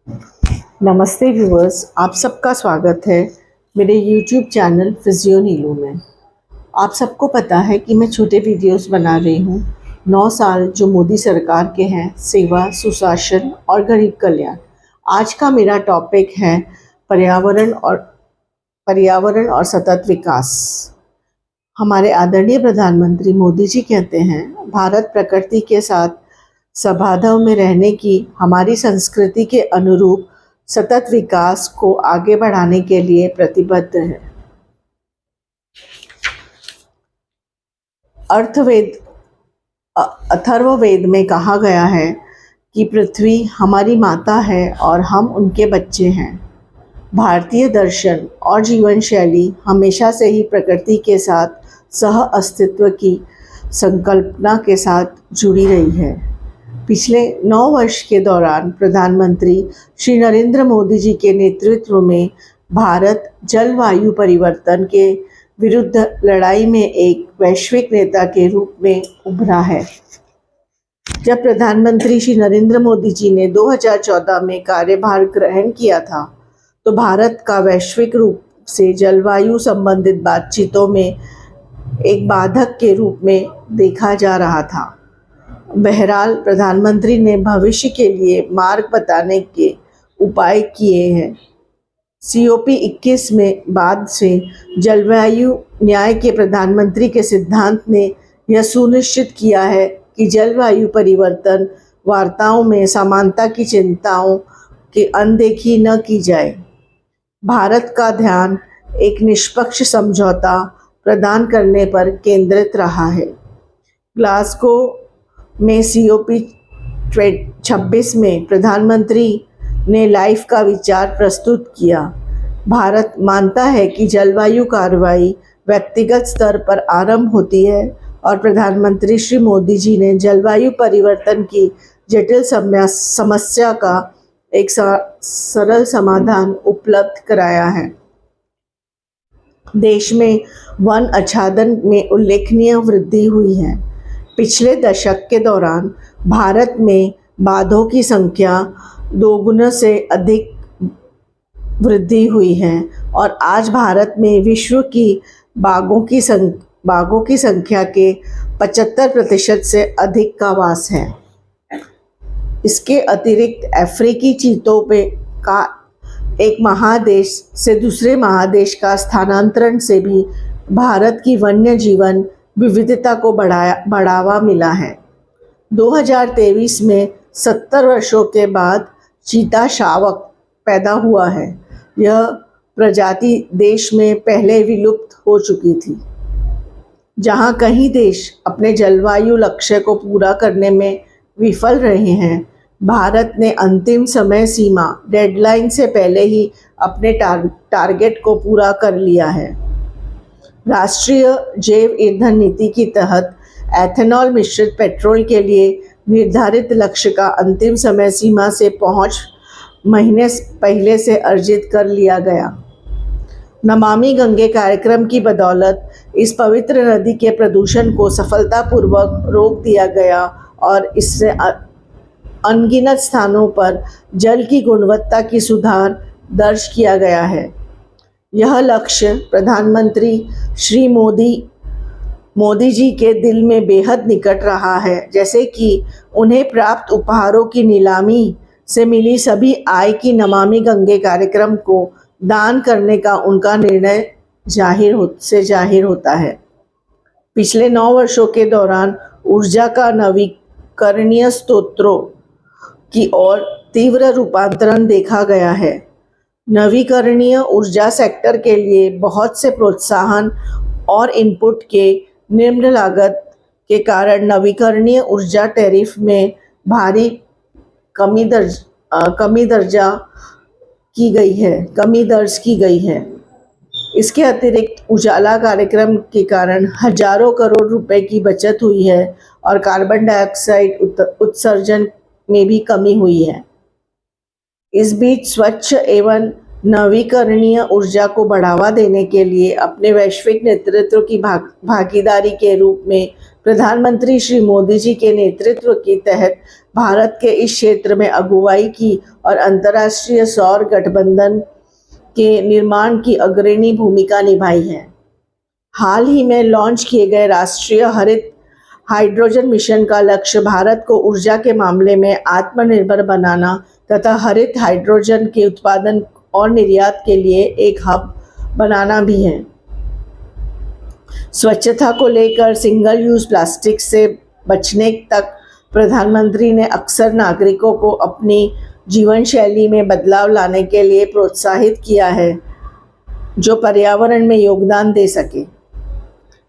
नमस्ते व्यूअर्स, आप सबका स्वागत है मेरे YouTube चैनल फिजियो नीलू में। आप सबको पता है कि मैं छोटे वीडियोस बना रही हूँ। 9 साल जो मोदी सरकार के हैं, सेवा, सुशासन और गरीब कल्याण। आज का मेरा टॉपिक है पर्यावरण और सतत विकास। हमारे आदरणीय प्रधानमंत्री मोदी जी कहते हैं, भारत प्रकृति के साथ सद्भाव में रहने की हमारी संस्कृति के अनुरूप सतत विकास को आगे बढ़ाने के लिए प्रतिबद्ध है। अथर्ववेद में कहा गया है कि पृथ्वी हमारी माता है और हम उनके बच्चे हैं। भारतीय दर्शन और जीवन शैली हमेशा से ही प्रकृति के साथ सह अस्तित्व की संकल्पना के साथ जुड़ी रही है। पिछले 9 वर्ष के दौरान प्रधानमंत्री श्री नरेंद्र मोदी जी के नेतृत्व में भारत जलवायु परिवर्तन के विरुद्ध लड़ाई में एक वैश्विक नेता के रूप में उभरा है। जब प्रधानमंत्री श्री नरेंद्र मोदी जी ने 2014 में कार्यभार ग्रहण किया था, तो भारत का वैश्विक रूप से जलवायु संबंधित बातचीतों में एक बाधक के रूप में देखा जा रहा था। बहरहाल प्रधानमंत्री ने भविष्य के लिए मार्ग बताने के उपाय किए हैं। COP21 में बाद से जलवायु न्याय के प्रधानमंत्री के सिद्धांत ने यह सुनिश्चित किया है कि जलवायु परिवर्तन वार्ताओं में समानता की चिंताओं की अनदेखी न की जाए। भारत का ध्यान एक निष्पक्ष समझौता प्रदान करने पर केंद्रित रहा है। ग्लासगो में COP26 में प्रधानमंत्री ने लाइफ का विचार प्रस्तुत किया। भारत मानता है कि जलवायु कार्रवाई व्यक्तिगत स्तर पर आरंभ होती है और प्रधानमंत्री श्री मोदी जी ने जलवायु परिवर्तन की जटिल समस्या का एक सरल समाधान उपलब्ध कराया है। देश में वन आच्छादन में उल्लेखनीय वृद्धि हुई है। पिछले दशक के दौरान भारत में बाघों की संख्या 2 गुना से अधिक वृद्धि हुई है और आज भारत में विश्व की बाघों की संख्या के 75% से अधिक का वास है। इसके अतिरिक्त अफ्रीकी चीतों का एक महादेश से दूसरे महादेश का स्थानांतरण से भी भारत की वन्य जीवन विविधता को बढ़ावा मिला है। 2023 में 70 वर्षों के बाद चीता शावक पैदा हुआ है। यह प्रजाति देश में पहले विलुप्त हो चुकी थी। जहां कई देश अपने जलवायु लक्ष्य को पूरा करने में विफल रहे हैं, भारत ने अंतिम समय सीमा डेडलाइन से पहले ही अपने टारगेट को पूरा कर लिया है। राष्ट्रीय जैव ईंधन नीति के तहत एथेनॉल मिश्रित पेट्रोल के लिए निर्धारित लक्ष्य का अंतिम समय सीमा से पहुंच महीने पहले से अर्जित कर लिया गया। नमामि गंगे कार्यक्रम की बदौलत इस पवित्र नदी के प्रदूषण को सफलतापूर्वक रोक दिया गया और इससे अनगिनत स्थानों पर जल की गुणवत्ता की सुधार दर्ज किया गया है। यह लक्ष्य प्रधानमंत्री श्री मोदी जी के दिल में बेहद निकट रहा है, जैसे कि उन्हें प्राप्त उपहारों की नीलामी से मिली सभी आय की नमामि गंगे कार्यक्रम को दान करने का उनका निर्णय जाहिर होता है। पिछले 9 वर्षों के दौरान ऊर्जा का नवीकरणीय स्रोतों की ओर तीव्र रूपांतरण देखा गया है। नवीकरणीय ऊर्जा सेक्टर के लिए बहुत से प्रोत्साहन और इनपुट के निम्न लागत के कारण नवीकरणीय ऊर्जा टैरिफ में भारी कमी दर्ज की गई है। इसके अतिरिक्त उजाला कार्यक्रम के कारण हजारों करोड़ रुपए की बचत हुई है और कार्बन डाइऑक्साइड उत्सर्जन में भी कमी हुई है। इस बीच स्वच्छ एवं नवीकरणीय ऊर्जा को बढ़ावा देने के लिए अपने वैश्विक नेतृत्व की भागीदारी के रूप में प्रधानमंत्री श्री मोदी जी के नेतृत्व के तहत भारत के इस क्षेत्र में अगुवाई की और अंतर्राष्ट्रीय सौर गठबंधन के निर्माण की अग्रणी भूमिका निभाई है। हाल ही में लॉन्च किए गए राष्ट्रीय हरित हाइड्रोजन मिशन का लक्ष्य भारत को ऊर्जा के मामले में आत्मनिर्भर बनाना तथा हरित हाइड्रोजन के उत्पादन और निर्यात के लिए एक हब बनाना भी है। स्वच्छता को लेकर सिंगल यूज प्लास्टिक से बचने तक प्रधानमंत्री ने अक्सर नागरिकों को अपनी जीवन शैली में बदलाव लाने के लिए प्रोत्साहित किया है जो पर्यावरण में योगदान दे सके।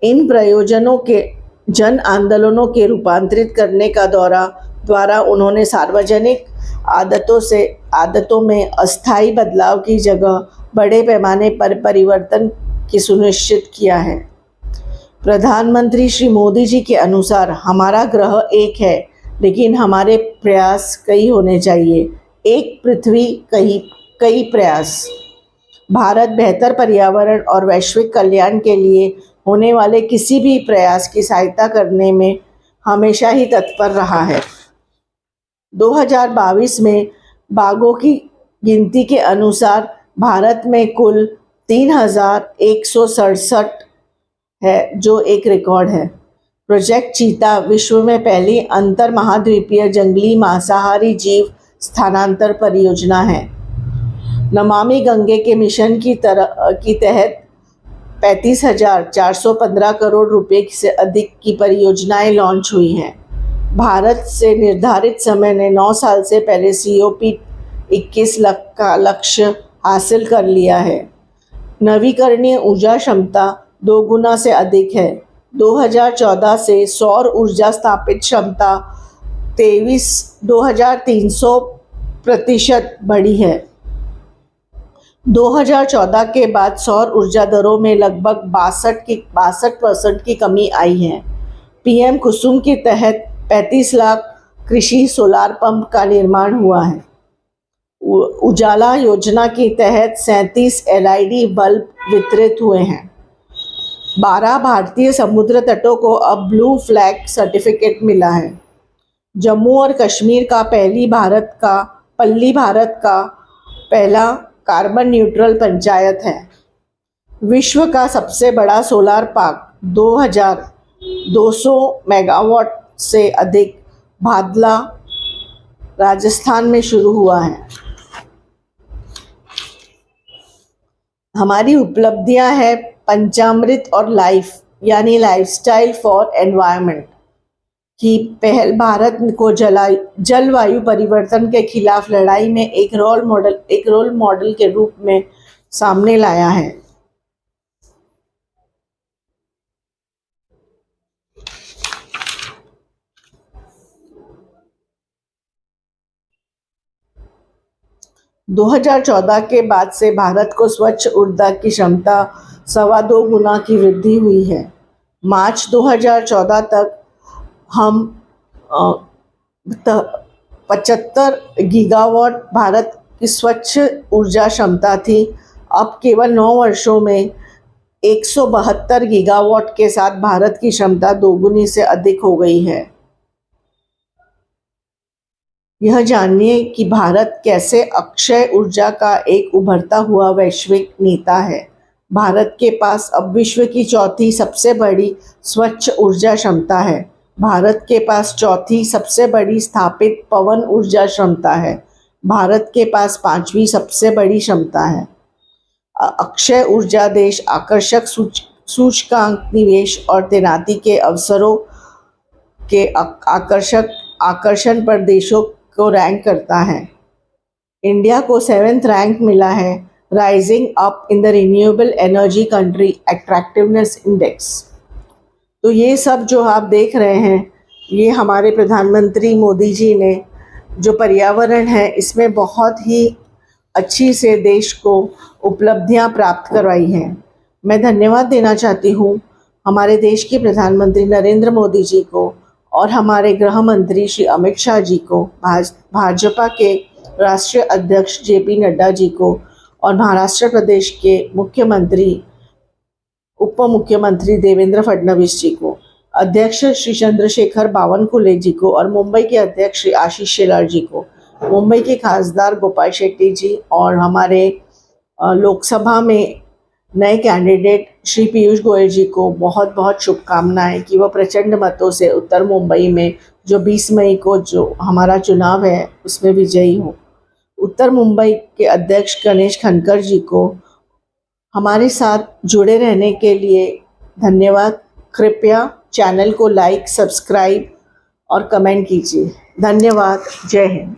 इन प्रयोजनों के जन आंदोलनों के रूपांतरित करने का द्वारा उन्होंने सार्वजनिक आदतों में अस्थायी बदलाव की जगह बड़े पैमाने पर परिवर्तन की सुनिश्चित किया है। प्रधानमंत्री श्री मोदी जी के अनुसार हमारा ग्रह एक है, लेकिन हमारे प्रयास कई होने चाहिए। एक पृथ्वी कई प्रयास। भारत बेहतर पर्यावरण और वैश्विक कल्याण के लिए होने वाले किसी भी प्रयास की सहायता करने में हमेशा ही तत्पर रहा है। 2022 में बाघों की गिनती के अनुसार भारत में कुल 3,167 है, जो एक रिकॉर्ड है। प्रोजेक्ट चीता विश्व में पहली अंतर महाद्वीपीय जंगली मांसाहारी जीव स्थानांतर परियोजना है। नमामि गंगे के मिशन की तहत 35,415 करोड़ रुपए से अधिक की परियोजनाएं लॉन्च हुई हैं। भारत से निर्धारित समय ने 9 साल से पहले COP21 का लक्ष्य हासिल कर लिया है। नवीकरणीय ऊर्जा क्षमता 2 गुना से अधिक है। 2014 से सौर ऊर्जा स्थापित क्षमता 23,300% बढ़ी है। 2014 के बाद सौर ऊर्जा दरों में लगभग 62% की कमी आई है। PM कुसुम के तहत 35 लाख कृषि सोलार पंप का निर्माण हुआ है। उजाला योजना के तहत 37 LED बल्ब वितरित हुए हैं। 12 भारतीय समुद्र तटों को अब ब्लू फ्लैग सर्टिफिकेट मिला है। जम्मू और कश्मीर का पल्ली भारत का पहला कार्बन न्यूट्रल पंचायत है। विश्व का सबसे बड़ा सोलार पार्क 2,200 मेगावाट से अधिक भादला राजस्थान में शुरू हुआ है। हमारी उपलब्धियां हैं पंचामृत और लाइफ यानी लाइफस्टाइल फॉर एनवायरनमेंट की पहल भारत को जलवायु परिवर्तन के खिलाफ लड़ाई में एक रोल मॉडल के रूप में सामने लाया है। - 2014 के बाद से भारत को स्वच्छ ऊर्जा की क्षमता 2.25 गुना की वृद्धि हुई है। मार्च 2014 तक हम 75 गीगावाट भारत की स्वच्छ ऊर्जा क्षमता थी। अब केवल 9 वर्षों में 172 गीगावाट के साथ भारत की क्षमता 2 गुनी से अधिक हो गई है। यह जानिए कि भारत कैसे अक्षय ऊर्जा का एक उभरता हुआ वैश्विक नेता है। भारत के पास अब विश्व की चौथी सबसे बड़ी स्वच्छ ऊर्जा क्षमता है। भारत के पास चौथी सबसे बड़ी स्थापित पवन ऊर्जा क्षमता है। भारत के पास 5वीं सबसे बड़ी क्षमता है। अक्षय ऊर्जा देश आकर्षक सूचकांक निवेश और तैनाती के अवसरों के आकर्षण पर देशों को रैंक करता है। इंडिया को 7th रैंक मिला है rising up in the renewable energy country attractiveness index. तो ये सब जो आप देख रहे हैं, ये हमारे प्रधानमंत्री मोदी जी ने जो पर्यावरण है इसमें बहुत ही अच्छी से देश को उपलब्धियां प्राप्त करवाई हैं। मैं धन्यवाद देना चाहती हूँ हमारे देश के प्रधानमंत्री नरेंद्र मोदी जी को और हमारे गृह मंत्री श्री अमित शाह जी को, भाजपा के राष्ट्रीय अध्यक्ष JP नड्डा जी को और महाराष्ट्र प्रदेश के मुख्यमंत्री उप मुख्यमंत्री देवेंद्र फडणवीस जी को, अध्यक्ष श्री चंद्रशेखर बावनकुले जी को और मुंबई के अध्यक्ष श्री आशीष शेलार जी को, मुंबई के खासदार गोपाल शेट्टी जी और हमारे लोकसभा में नए कैंडिडेट श्री पीयूष गोयल जी को बहुत बहुत शुभकामनाएं कि वह प्रचंड मतों से उत्तर मुंबई में जो 20 मई को जो हमारा चुनाव है उसमें विजयी हो। उत्तर मुंबई के अध्यक्ष गणेश खनकर जी को हमारे साथ जुड़े रहने के लिए धन्यवाद। कृपया चैनल को लाइक, सब्सक्राइब और कमेंट कीजिए। धन्यवाद। जय हिंद।